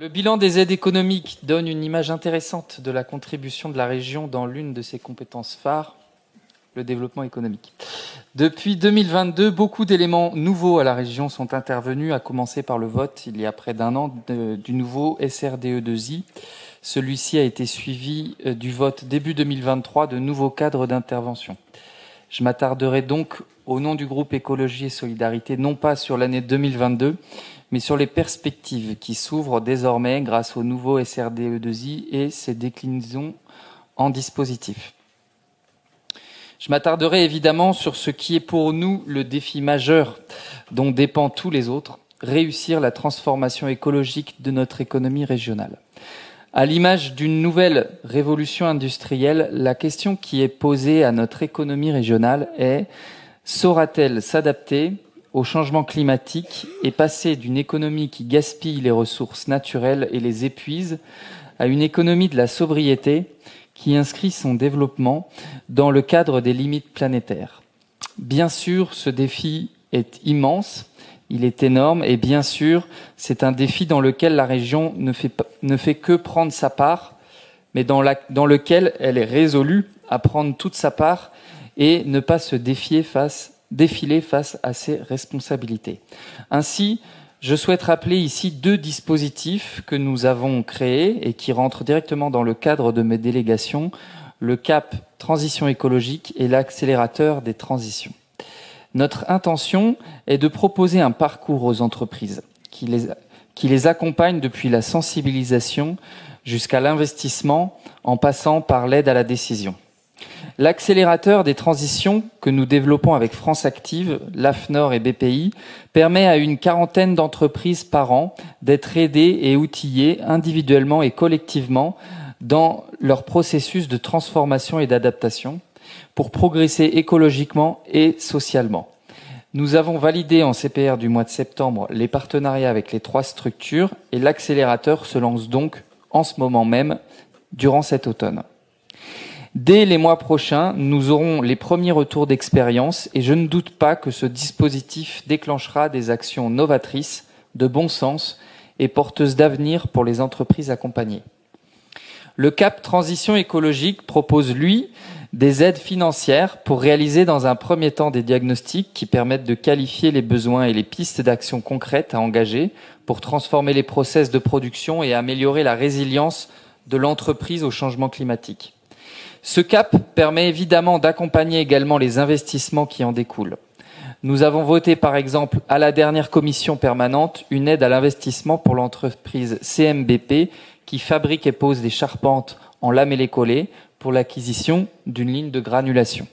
Le bilan des aides économiques donne une image intéressante de la contribution de la région dans l'une de ses compétences phares, le développement économique. Depuis 2022, beaucoup d'éléments nouveaux à la région sont intervenus, à commencer par le vote, il y a près d'un an, du nouveau SRDE2I. Celui-ci a été suivi du vote début 2023 de nouveaux cadres d'intervention. Je m'attarderai donc, au nom du groupe Écologie et Solidarité, non pas sur l'année 2022, mais sur les perspectives qui s'ouvrent désormais grâce au nouveau SRDE2I et ses déclinaisons en dispositifs. Je m'attarderai évidemment sur ce qui est pour nous le défi majeur dont dépend tous les autres, réussir la transformation écologique de notre économie régionale. À l'image d'une nouvelle révolution industrielle, la question qui est posée à notre économie régionale est: saura-t-elle s'adapter au changement climatique et passer d'une économie qui gaspille les ressources naturelles et les épuise à une économie de la sobriété qui inscrit son développement dans le cadre des limites planétaires? Bien sûr, ce défi est immense, il est énorme, et bien sûr, c'est un défi dans lequel la région ne fait que prendre sa part, mais dans lequel elle est résolue à prendre toute sa part et ne pas se défiler face à ses responsabilités. Ainsi, je souhaite rappeler ici deux dispositifs que nous avons créés et qui rentrent directement dans le cadre de mes délégations: le CAP Transition écologique et l'accélérateur des transitions. Notre intention est de proposer un parcours aux entreprises qui les accompagne depuis la sensibilisation jusqu'à l'investissement, en passant par l'aide à la décision. L'accélérateur des transitions que nous développons avec France Active, l'AFNOR et BPI permet à une quarantaine d'entreprises par an d'être aidées et outillées individuellement et collectivement dans leur processus de transformation et d'adaptation pour progresser écologiquement et socialement. Nous avons validé en CPR du mois de septembre les partenariats avec les 3 structures et l'accélérateur se lance donc en ce moment même, durant cet automne. Dès les mois prochains, nous aurons les premiers retours d'expérience et je ne doute pas que ce dispositif déclenchera des actions novatrices, de bon sens et porteuses d'avenir pour les entreprises accompagnées. Le CAP Transition écologique propose, lui, des aides financières pour réaliser dans un premier temps des diagnostics qui permettent de qualifier les besoins et les pistes d'action concrètes à engager pour transformer les process de production et améliorer la résilience de l'entreprise au changement climatique. Ce CAP permet évidemment d'accompagner également les investissements qui en découlent. Nous avons voté par exemple à la dernière commission permanente une aide à l'investissement pour l'entreprise CMBP qui fabrique et pose des charpentes en lamellé-collé pour l'acquisition d'une ligne de granulation.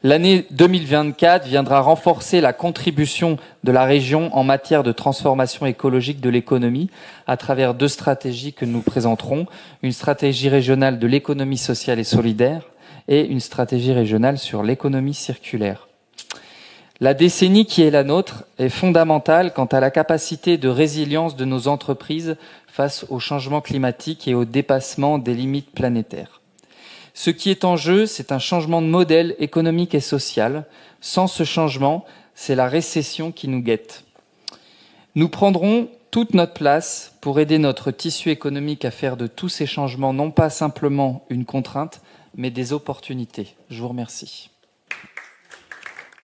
L'année 2024 viendra renforcer la contribution de la région en matière de transformation écologique de l'économie à travers 2 stratégies que nous présenterons: une stratégie régionale de l'économie sociale et solidaire et une stratégie régionale sur l'économie circulaire. La décennie qui est la nôtre est fondamentale quant à la capacité de résilience de nos entreprises face au changement climatique et au dépassement des limites planétaires. Ce qui est en jeu, c'est un changement de modèle économique et social. Sans ce changement, c'est la récession qui nous guette. Nous prendrons toute notre place pour aider notre tissu économique à faire de tous ces changements non pas simplement une contrainte, mais des opportunités. Je vous remercie.